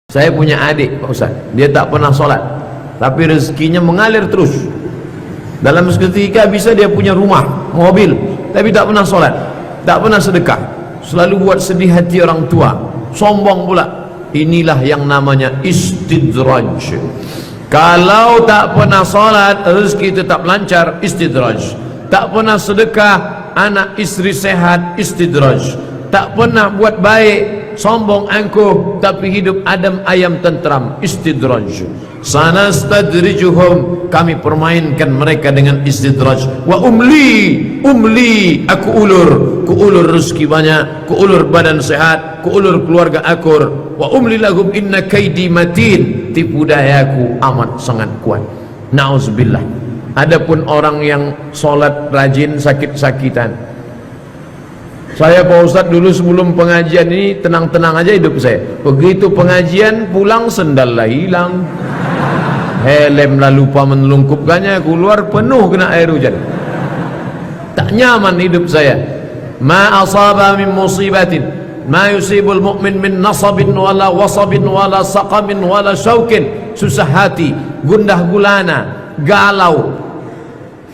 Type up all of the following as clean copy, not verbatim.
Saya punya adik Pak Ustaz, dia tak pernah sholat, tapi rezekinya mengalir terus. Dalam seketika bisa dia punya rumah, mobil, tapi tak pernah sholat, tak pernah sedekah, selalu buat sedih hati orang tua, sombong pula. Inilah yang namanya istidraj. Kalau tak pernah sholat, rezeki tetap lancar, istidraj. Tak pernah sedekah, anak istri sehat, istidraj. Tak pernah buat baik, sombong angkuh, tapi hidup adem ayam tentram, istidraj. Sanastadrijuhum, kami permainkan mereka dengan istidraj. Wa umli, aku ulur rezeki banyak, ku ulur badan sehat, ku ulur keluarga akur. Wa umli lahum inna kaidi matin, tipu dayaku amat sangat kuat. Nauzubillah. Adapun orang yang solat rajin sakit-sakitan, saya Pak Ustadz dulu sebelum pengajian ini tenang-tenang aja hidup saya. Begitu pengajian pulang sendallah hilang, helmlah lupa menelungkupkannya, keluar penuh kena air hujan. Tak nyaman hidup saya. Ma asaba min musibatin ma yusibul mu'min min nasabin wala wasabin wala saqamin wala syaukin. Susah hati, gundah gulana, galau,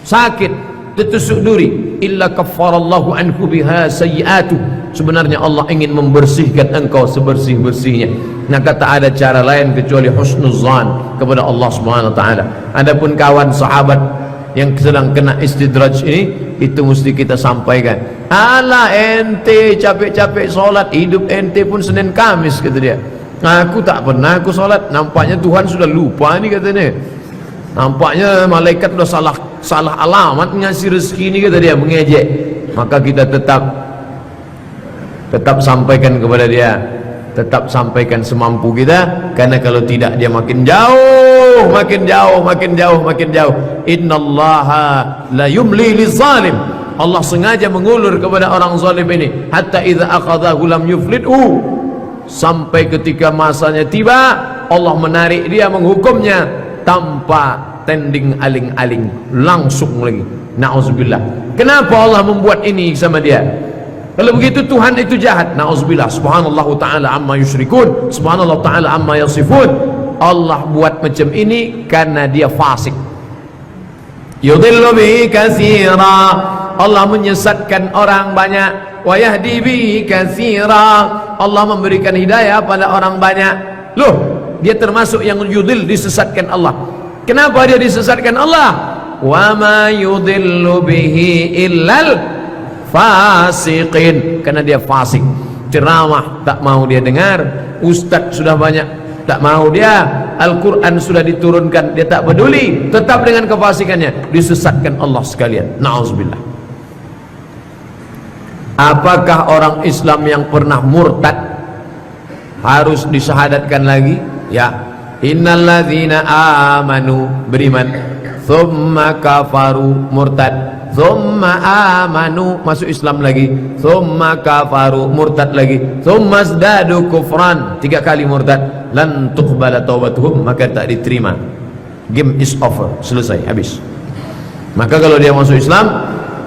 sakit, tertusuk duri, illa kaffarallahu anhu biha sayyi'atu. Sebenarnya Allah ingin membersihkan engkau sebersih-bersihnya, maka tak ada cara lain kecuali husnuzan kepada Allah Subhanahu wa taala. Adapun kawan sahabat yang sedang kena istidraj ini, itu mesti kita sampaikan. Ala ente capek-capek solat, hidup ente pun Senin Kamis, kata dia. Aku tak pernah aku solat, nampaknya Tuhan sudah lupa ni, katanya. Nampaknya malaikat sudah salah alamat ngasih rezeki ini, kata dia, mengejek. Maka kita tetap sampaikan kepada dia, tetap sampaikan semampu kita, karena kalau tidak dia makin jauh, makin jauh. Innallaha la yumli lizalim. Allah sengaja mengulur kepada orang zalim ini, hatta idza akhadhahu lam yuflithu, sampai ketika masanya tiba Allah menarik dia, menghukumnya tanpa tending aling-aling, langsung lagi. Na'udzubillah. Kenapa Allah membuat ini sama dia? Kalau begitu Tuhan itu jahat. Na'udzubillah. Subhanallah ta'ala amma yusyrikun, subhanallah ta'ala amma yasifun. Allah buat macam ini karena dia fasik. Yudhillu bihi katsira, Allah menyesatkan orang banyak. Wa yahdi bihi katsira, Allah memberikan hidayah pada orang banyak. Loh, dia termasuk yang yudhil, disesatkan Allah. Kenapa dia disesatkan Allah? Wa ma yudhillu bihi illal fasiqin, karena dia fasik. Ceramah tak mau dia dengar, ustaz sudah banyak tak mau dia, Al-Quran sudah diturunkan dia tak peduli, tetap dengan kefasikannya, disesatkan Allah sekalian. Na'udzubillah. Apakah orang Islam yang pernah murtad harus disyahadatkan lagi? Ya. Innalladzina amanu, beriman, thumma kafaru, murtad, thumma amanu, masuk Islam lagi, thumma kafaru, murtad lagi, thumma zdadu kufran, 3 kali murtad, lan tuqbala taubatuhum, maka tak diterima. Game is over, selesai, habis. Maka kalau dia masuk Islam,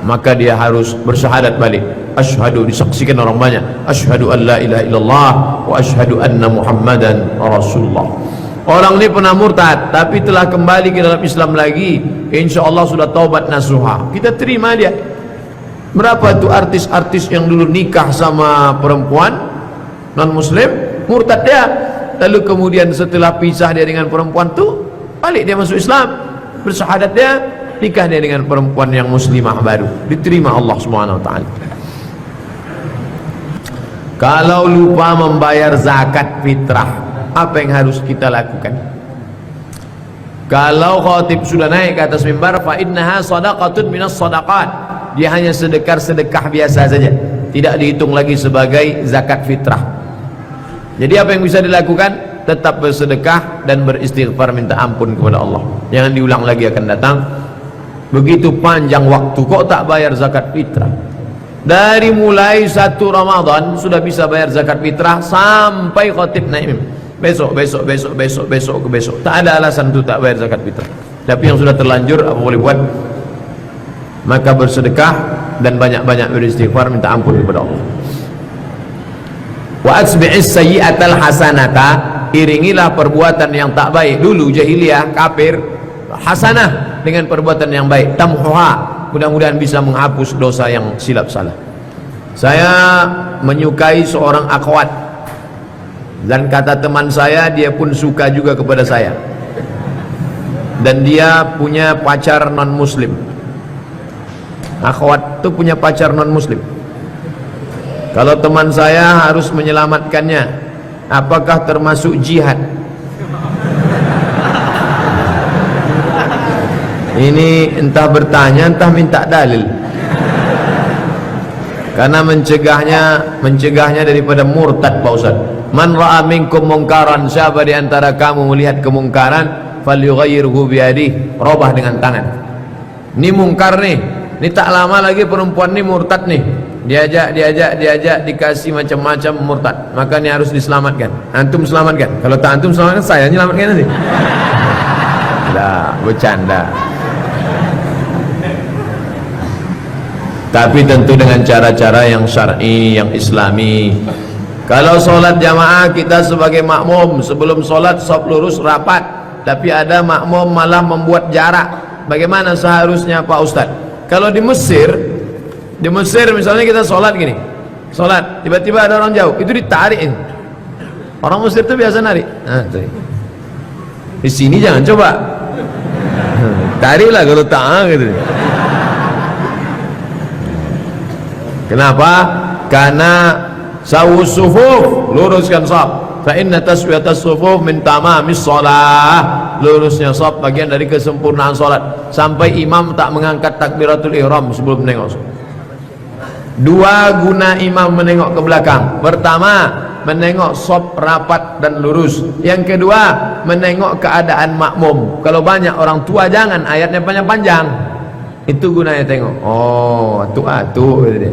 maka dia harus bersyahadat balik. Asyhadu, disaksikan orang banyak, asyhadu an la ilaha illallah wa asyhadu anna muhammadan rasulullah. Orang ini pernah murtad tapi telah kembali ke dalam Islam lagi, insya Allah sudah taubat nasuha, kita terima dia. Berapa tuh artis-artis yang dulu nikah sama perempuan non muslim, murtad dia, lalu kemudian setelah pisah dia dengan perempuan tuh, balik dia masuk Islam, bersyahadat dia, nikah dia dengan perempuan yang muslimah baru, diterima Allah Subhanahu wa taala. Kalau lupa membayar zakat fitrah, apa yang harus kita lakukan? Kalau khatib sudah naik ke atas mimbar, fa innaha shadaqatun minas shadaqat, dia hanya sedekah biasa saja, tidak dihitung lagi sebagai zakat fitrah. Jadi apa yang bisa dilakukan? Tetap bersedekah dan beristighfar, minta ampun kepada Allah, jangan diulang lagi akan datang. Begitu panjang waktu kok tak bayar zakat fitrah? Dari mulai 1 Ramadan sudah bisa bayar zakat fitrah sampai khatib naik besok, tak ada alasan untuk tak bayar zakat fitrah. Tapi yang sudah terlanjur apa boleh buat? Maka bersedekah dan banyak-banyak beristighfar, minta ampun kepada Allah. Wa asbi'is sayyi'atal hasanata, iringilah perbuatan yang tak baik dulu jahiliyah kafir, hasanah dengan perbuatan yang baik, tamhuha, mudah-mudahan bisa menghapus dosa yang silap salah. Saya menyukai seorang akhwat, dan kata teman saya dia pun suka juga kepada saya, dan dia punya pacar non muslim. Akhwat itu punya pacar non muslim. Kalau teman saya harus menyelamatkannya, apakah termasuk jihad? Ini entah bertanya entah minta dalil, karena mencegahnya daripada murtad Pak Ustaz. Man ra'a minkum mungkaran, siapa di antara kamu melihat kemungkaran, falyughayyirhu biyadihi, robah dengan tangan. Ini mungkar nih, ini tak lama lagi perempuan ini murtad nih, diajak dikasih macam-macam murtad, maka ini harus diselamatkan. Antum selamatkan, kalau tak antum selamatkan, saya nyelamatkan nanti. Lah, bercanda. Tapi tentu dengan cara-cara yang syar'i, yang islami. Kalau sholat jamaah, kita sebagai makmum sebelum sholat saf lurus rapat, tapi ada makmum malah membuat jarak. Bagaimana seharusnya Pak Ustadz? Kalau di Mesir misalnya kita sholat gini, sholat tiba-tiba ada orang jauh, itu ditarik. Orang Mesir itu biasa narik. Nah, di sini jangan coba, tariklah kalau tak gitu. Kenapa? Karena sawus sufuf, luruskan shaf. Fa inna taswiyatas sufuf min tamamis shalah. Lurusnya shaf bagian dari kesempurnaan salat. Sampai imam tak mengangkat takbiratul ihram sebelum menengok. Dua guna imam menengok ke belakang. Pertama, menengok shaf rapat dan lurus. Yang kedua, menengok keadaan makmum. Kalau banyak orang tua jangan ayatnya panjang-panjang. Itu gunanya tengok. Oh, atu gitu dia.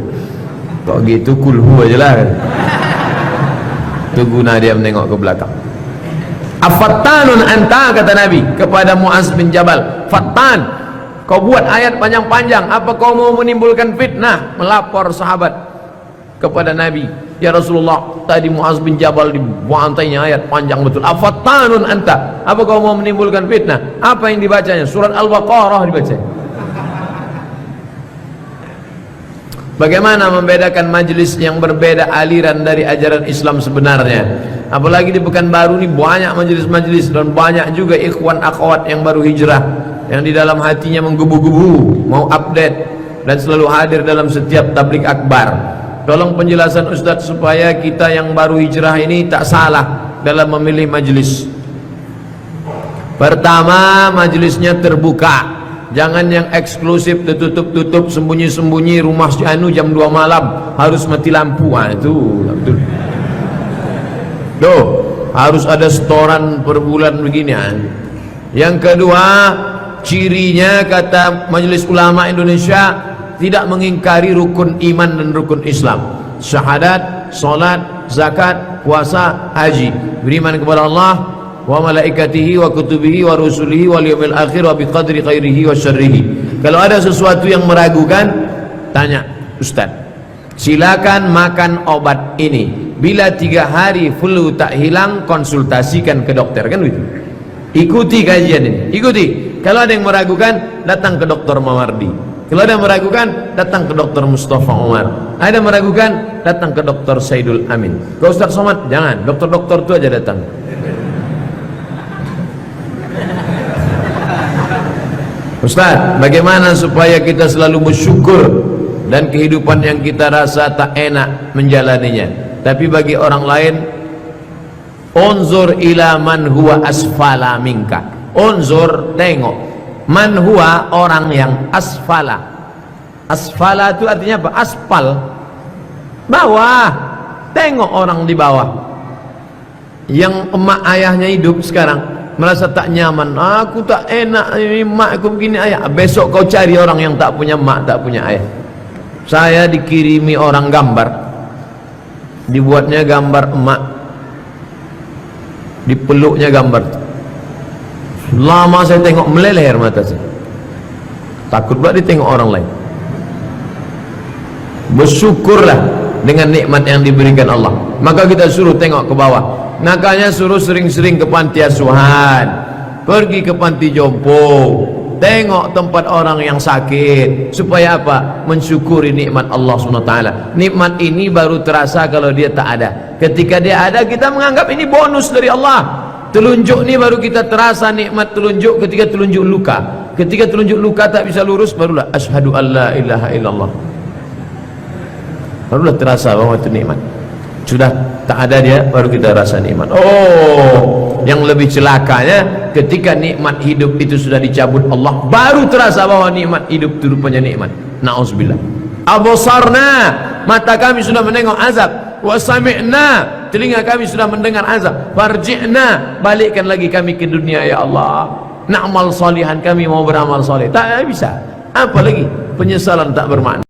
Kok gitu kulhu aja lah. Itu guna dia menengok ke belakang. Afattanun anta, kata Nabi kepada Muaz bin Jabal. Fattan, kau buat ayat panjang-panjang, apa kau mau menimbulkan fitnah? Melapor sahabat kepada Nabi, ya Rasulullah, tadi Muaz bin Jabal dibantainya ayat panjang betul. Afattanun anta, apa kau mau menimbulkan fitnah? Apa yang dibacanya? Surat Al-Baqarah dibacanya. Bagaimana membedakan majlis yang berbeda aliran dari ajaran Islam sebenarnya? Apalagi di Pekanbaru ini banyak majlis-majlis, dan banyak juga ikhwan akhwat yang baru hijrah, yang di dalam hatinya menggebu-gebu mau update dan selalu hadir dalam setiap tablik akbar. Tolong penjelasan Ustadz supaya kita yang baru hijrah ini tak salah dalam memilih majlis. Pertama, majlisnya terbuka. Jangan yang eksklusif, tertutup-tutup, sembunyi-sembunyi, rumah anu jam 2 malam harus mati lampu. Itu betul. Tuh, harus ada setoran per bulan beginian. Yang kedua, cirinya kata Majelis Ulama Indonesia, tidak mengingkari rukun iman dan rukun Islam. Syahadat, salat, zakat, puasa, haji. Beriman kepada Allah wa malaikatihi wa kutubihi wa rusulihi wal yawmil akhir wa biqadri khairihi wa syarrihi. Kalau ada sesuatu yang meragukan, tanya Ustaz. Silakan makan obat ini. Bila 3 hari flu tak hilang, konsultasikan ke dokter, kan begitu. Ikuti kajian ini, ikuti. Kalau ada yang meragukan, datang ke dokter Mawardi. Kalau ada yang meragukan, datang ke dokter Mustafa Umar. Ada yang meragukan, datang ke dokter Saidul Amin. Ke Ustaz Somad, jangan. Dokter-dokter itu aja datang. Ustaz, bagaimana supaya kita selalu bersyukur dan kehidupan yang kita rasa tak enak menjalaninya, tapi bagi orang lain, unzur ila man huwa asfala minka. Unzur, tengok, man huwa, orang yang asfala. Asfala itu artinya apa? Aspal, bawah. Tengok orang di bawah, yang emak ayahnya hidup sekarang merasa tak nyaman, aku tak enak ini mak aku begini ayah. Besok kau cari orang yang tak punya mak, tak punya ayah. Saya dikirimi orang gambar, dibuatnya gambar emak, dipeluknya gambar. Lama saya tengok, meleleh air mata saya. Takut pula ditengok orang lain. Bersyukurlah dengan nikmat yang diberikan Allah. Maka kita suruh tengok ke bawah. Makanya suruh sering-sering ke panti asuhan, pergi ke panti jompo, tengok tempat orang yang sakit. Supaya apa? Mensyukuri nikmat Allah SWT. Nikmat ini baru terasa kalau dia tak ada. Ketika dia ada, kita menganggap ini bonus dari Allah. Telunjuk ni baru kita terasa nikmat telunjuk ketika telunjuk luka. Ketika telunjuk luka tak bisa lurus, barulah asyhadu alla ilaha illallah, barulah terasa bahwa itu nikmat. Sudah tak ada dia, baru kita rasa nikmat. Oh, yang lebih celakanya ketika nikmat hidup itu sudah dicabut Allah, baru terasa bahwa nikmat hidup itu rupanya nikmat. Na'udzubillah. Absarna, mata kami sudah menengok azab. Wa sami'na, telinga kami sudah mendengar azab. Farji'na, balikkan lagi kami ke dunia ya Allah. Na'mal salihan, kami mau beramal saleh. Tak bisa. Apa lagi? Penyesalan tak bermakna.